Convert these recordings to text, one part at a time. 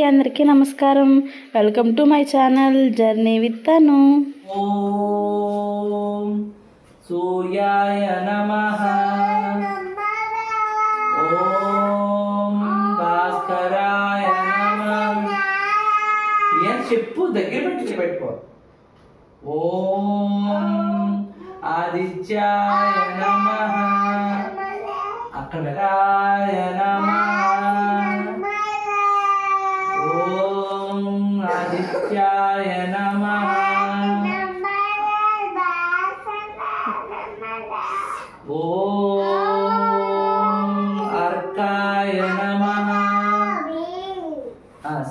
అందరికీ నమస్కారం. Welcome to my channel journey with తను. ఓం సూర్యాయ నమః. ఓం భాస్కరాయ నమః. ఏం చెప్పు, దగ్గర పెట్టుకో. ఓం ఆదిత్యాయ నమః. అక్కడాయ నమః. ఓం ఆదిత్యాయ నమః. ఓం అర్కాయ నమః.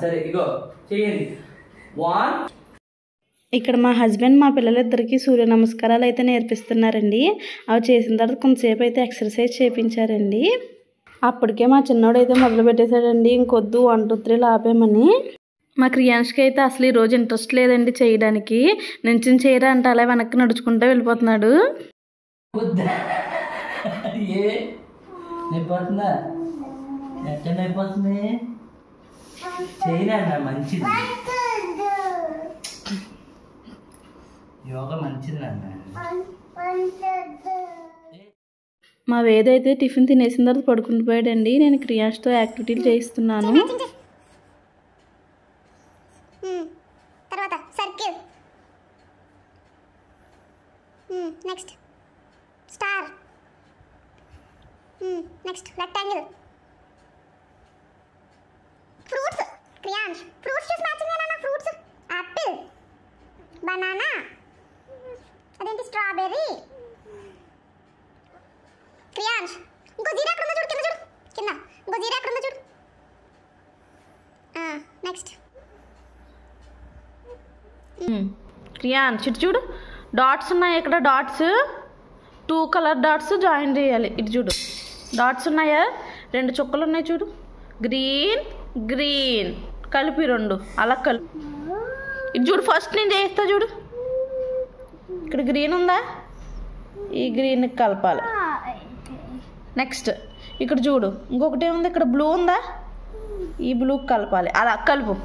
సరే, ఇగో చేయండి. ఇక్కడ మా హస్బెండ్ మా పిల్లలిద్దరికీ సూర్య నమస్కారాలు అయితే నేర్పిస్తున్నారండి. అవి చేసిన తర్వాత కొంతసేపు అయితే ఎక్సర్సైజ్ చేయించారండి. అప్పటికే మా చిన్నోడు అయితే మొదలు పెట్టేశాడండి, ఇంకొద్దు 1 2 3 ఆపేమని. మా క్రియాన్స్కి అయితే అసలు ఈరోజు ఇంట్రెస్ట్ లేదండి చేయడానికి. నించుని చేయరా అంటే అలా వెనక్కి నడుచుకుంటూ వెళ్ళిపోతున్నాడు. నైపోతుందా? ఎట్లా నైపోతుంది? చేయనా, మంచిది, యోగా మంచిది నాన్న. మా వేదైతే టిఫిన్ తినేసిన తర్వాత పడుకుని పోయాడండి. నేను క్రియాన్స్తో యాక్టివిటీలు చేయిస్తున్నాను. తర్వాత circle, next star, next rectangle. Fruits crayons, fruits చూసి మ్యాచింగ్ ఏనా? ఫ్రూట్స్ యాపిల్, బనానా, అదేంటి స్ట్రాబెర్రీ. క్రియాన్స్ ఇంకో జీరా ఎక్కడ ఉందో చూడు, కింద చూడు, కింద ఇంకో జీరా ఎక్కడ ఉందో చూడు. నెక్స్ట్ క్రియాన్స్ ఇటు చూడు, డాట్స్ ఉన్నాయి ఇక్కడ. డాట్స్ 2 కలర్ డాట్స్ జాయిన్ చేయాలి. ఇటు చూడు, డాట్స్ ఉన్నాయా? 2 చుక్కలు ఉన్నాయి చూడు, గ్రీన్ గ్రీన్ కలిపి 2 అలా కలిపి. ఇటు చూడు, ఫస్ట్ నేను చేయిస్తా చూడు. ఇక్కడ గ్రీన్ ఉందా, ఈ గ్రీన్ కలపాలి. నెక్స్ట్ ఇక్కడ చూడు, ఇంకొకటి ఏముంది, ఇక్కడ బ్లూ ఉందా, ఈ బ్లూ కలపాలి. అలా కలుపు,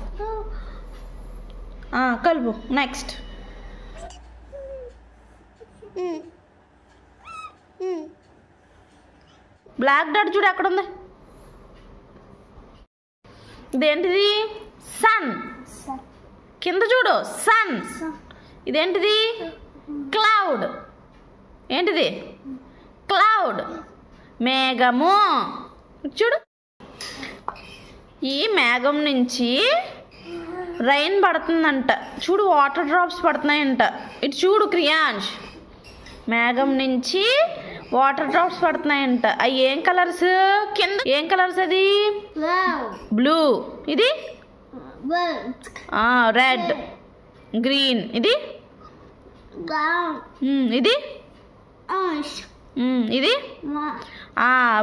కలుపు. నెక్స్ట్ బ్లాక్ డాట్ చూడు ఎక్కడ ఉంది. ఇదేంటిది? సన్. కింద చూడు, సన్. ఇదేంటిది? క్లౌడ్. ఏంటిది? క్లౌడ్, మేఘము. చూడు, ఈ మేఘం నుంచి రైన్ పడుతుందంట. చూడు, వాటర్ డ్రాప్స్ పడుతున్నాయంట. ఇటు చూడు క్రియాన్స్, మేఘం నుంచి వాటర్ డ్రాప్స్ పడుతున్నాయంట. అవి ఏం కలర్స్? కింద ఏం కలర్స్? అది బ్లూ, ఇది రెడ్, గ్రీన్, ఇది ఇది ఇది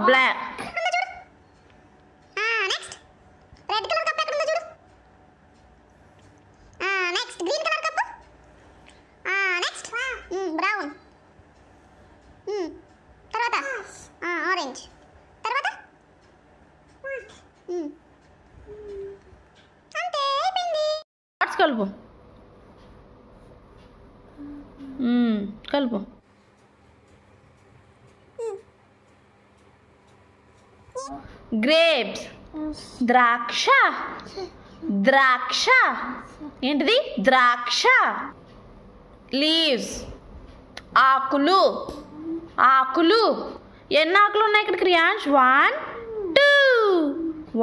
black. Next red colour cup ఎక్కడ ఉందో చూడు. Next green colour cup. Next brown. తర్వాత ఆరెంజ్. తర్వాత అంతే, అయిపోయింది. డాట్స్ కలుపు, కలుపు. గ్రేప్స్, ద్రాక్ష. ద్రాక్ష ఏంటిది? ద్రాక్ష. లీవ్స్, ఆకులు. ఆకులు ఎన్ని ఆకులు ఉన్నాయి ఇక్కడ క్రియాన్స్? 1 2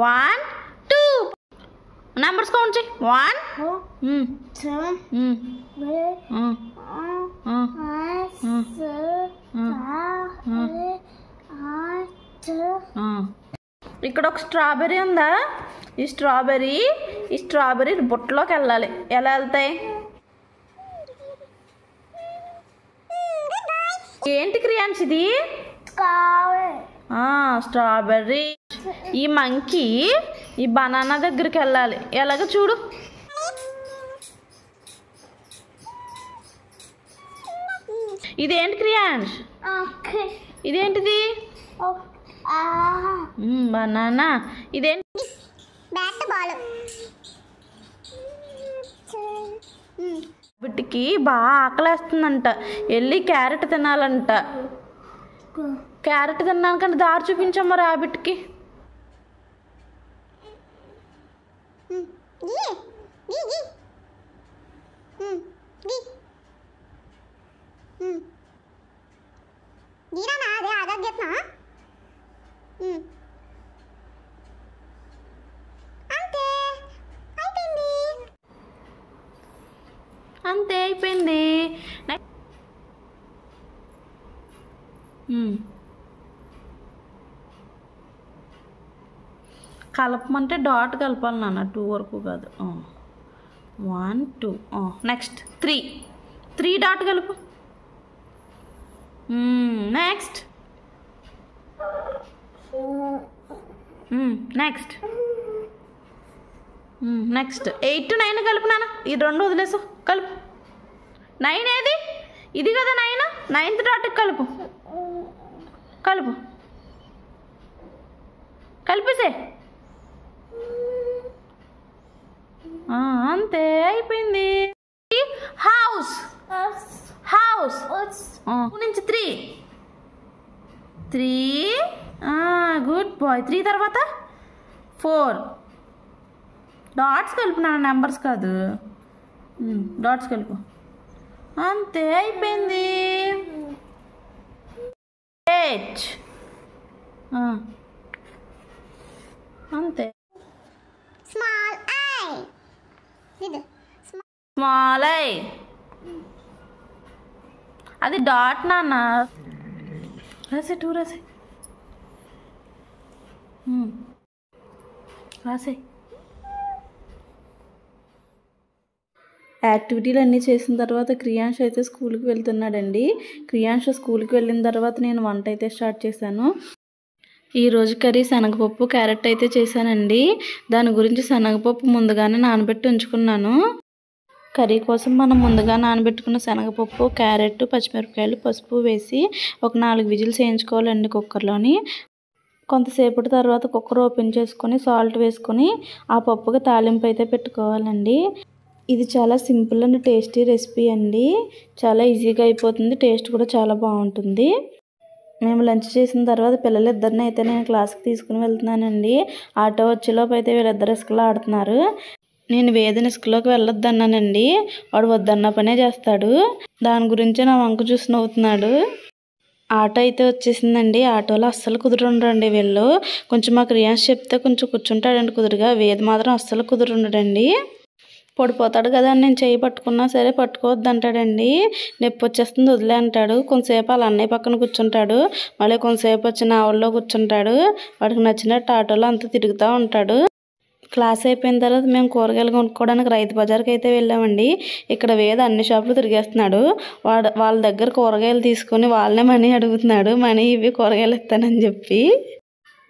1 2 నెంబర్స్ కౌంట్ చేయి. 1 ఇక్కడ ఒక స్ట్రాబెర్రీ ఉందా? ఈ స్ట్రాబెర్రీ బుట్టలోకి వెళ్ళాలి. ఎలా వెళ్తాయి? ఏంటి క్రియాన్స్ ఇది? స్ట్రాబెర్రీ. ఈ మంకీ ఈ బనానా దగ్గరికి వెళ్ళాలి. ఎలాగ చూడు. ఇదేంటి క్రియాన్స్? ఇదేంటిది? బనానా. ఇదేంటి? బ్యాట్ బాల్ బిడ్డకి బాగా ఆకలేస్తుందంట, వెళ్ళి క్యారెట్ తినాలంట. క్యారెట్ తిన్నాకంటే దారి చూపించమ్మా రాబిట్కి. గీ గీ గీ గీ గీరానా అదే ఆగాగ్యత్నా అంతే అయిపోయింది. అంతే అయిపోయింది. కలపమంటే డాట్ కలపాలి నాన్న, 2 వరకు కాదు. 1 2 నెక్స్ట్ 3 డాట్ కలుపు. నెక్స్ట్ నెక్స్ట్ నెక్స్ట్ 8 to 9 కలుపు నాన్న. ఈ 2 వదిలేసు, కలుపు. 9 ఏది? ఇది కదా 9. 9th డాట్కి కలుపు, కలుపు, కలిపేసే. అంతే అయిపోయింది. హౌస్ హౌస్ 2 నుంచి 3 గుడ్ బాయ్. 3 తర్వాత 4 డాట్స్ కలుపు నా, నెంబర్స్ కాదు, డాట్స్ కలుపు. అంతే అయిపోయింది. 8 అంతే. స్మాల్ ఐ ఇది స్మాల్ ఐ అది డాట్ నాన్న. రాసే 2 రాసే రాసే. యాక్టివిటీలు అన్నీ చేసిన తర్వాత క్రియాంష్ అయితే స్కూల్కి వెళ్తున్నాడండి. క్రియాంష్ స్కూల్కి వెళ్ళిన తర్వాత నేను వంట అయితే స్టార్ట్ చేశాను. ఈరోజు కర్రీ శనగపప్పు క్యారెట్ అయితే చేశానండి. దాని గురించి శనగపప్పు ముందుగానే నానబెట్టి ఉంచుకున్నాను. కర్రీ కోసం మనం ముందుగా నానబెట్టుకున్న శనగపప్పు, క్యారెట్, పచ్చిమిరపకాయలు, పసుపు వేసి ఒక 4 విజిల్స్ వేయించుకోవాలండి కుక్కర్లోని. కొంతసేపటి తర్వాత కుక్కర్ ఓపెన్ చేసుకొని సాల్ట్ వేసుకొని ఆ పప్పుకి తాలింపు అయితే పెట్టుకోవాలండి. ఇది చాలా సింపుల్ అండ్ టేస్టీ రెసిపీ అండి. చాలా ఈజీగా అయిపోతుంది, టేస్ట్ కూడా చాలా బాగుంటుంది. మేము లంచ్ చేసిన తర్వాత పిల్లలిద్దరిని అయితే నేను క్లాస్కి తీసుకుని వెళ్తున్నానండి. ఆటో వచ్చేలోపు అయితే వీళ్ళిద్దరు ఇసుకలో ఆడుతున్నారు. నేను వేదన ఇసుకలోకి వెళ్ళొద్దన్నానండి, వాడు వద్దన్న పనే చేస్తాడు. దాని గురించి నా వంక చూసి నవ్వుతున్నాడు. ఆటో అయితే వచ్చేసిందండి. ఆటోలో అస్సలు కుదురుండండి వీళ్ళు. కొంచెం మా క్రియాంష్ చెప్తే కొంచెం కూర్చుంటాడండి కుదురుగా, వేద మాత్రం అస్సలు కుదురుండడండి. పడిపోతాడు కదా అని నేను చేయి పట్టుకున్నా సరే పట్టుకోవద్దు అంటాడండి. నొప్పి వచ్చేస్తుంది వదిలే అంటాడు. కొంతసేపు వాళ్ళ అన్నయ్య పక్కన కూర్చుంటాడు, మళ్ళీ కొంతసేపు వచ్చి నా ఊళ్ళో కూర్చుంటాడు. వాడికి నచ్చినట్టు ఆటోలో అంతా తిరుగుతూ ఉంటాడు. క్లాస్ అయిపోయిన తర్వాత మేము కూరగాయలు కొనుక్కోవడానికి రైతు బజార్కి అయితే వెళ్ళామండి. ఇక్కడ వేద అన్ని షాపులు తిరిగేస్తున్నాడు. వాళ్ళ దగ్గర కూరగాయలు తీసుకొని వాళ్ళనే మనీ అడుగుతున్నాడు. మనీ ఇవి కూరగాయలు ఇస్తానని చెప్పి.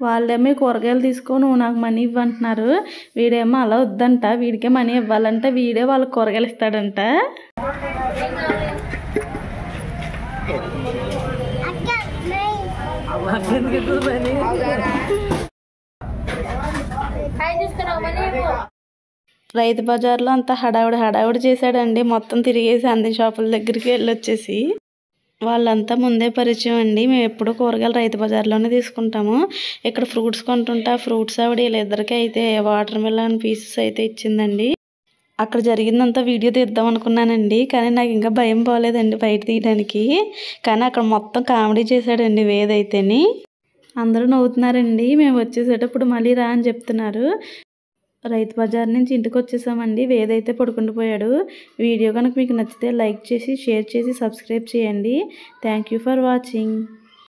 వాళ్ళేమో కూరగాయలు తీసుకో నువ్వు నాకు మనీ ఇవ్వంటున్నారు. వీడేమో అలా వద్దంట, వీడికే మనీ ఇవ్వాలంట, వీడే వాళ్ళకి కూరగాయలు ఇస్తాడంట. రైతు బజార్లో అంతా హడావుడి చేశాడండి. మొత్తం తిరిగేసి అన్ని షాపుల దగ్గరికి వెళ్ళొచ్చేసి. వాళ్ళంతా ముందే పరిచయం అండి. మేము ఎప్పుడూ కూరగాయలు రైతు బజార్లోనే తీసుకుంటాము. ఇక్కడ ఫ్రూట్స్ కొంటుంటా, ఫ్రూట్స్ ఆవిడ వీళ్ళిద్దరికీ అయితే వాటర్ మిలన్ పీసెస్ అయితే ఇచ్చిందండి. అక్కడ జరిగిందంతా వీడియో తీద్దాం అనుకున్నానండి, కానీ నాకు ఇంకా భయం పోలేదండి బయట తీయడానికి. కానీ అక్కడ మొత్తం కామెడీ చేశాడండి వేదైతేని. అందరూ నవ్వుతున్నారండి. మేము వచ్చేసేటప్పుడు మళ్ళీ రా అని చెప్తున్నారు. రైతు బజార్ నుంచి ఇంటికి వచ్చేసామండి. వేదైతే పడుకుంటూ పోయాడు. వీడియో కనుక మీకు నచ్చితే లైక్ చేసి, షేర్ చేసి, సబ్స్క్రైబ్ చేయండి. Thank you for watching.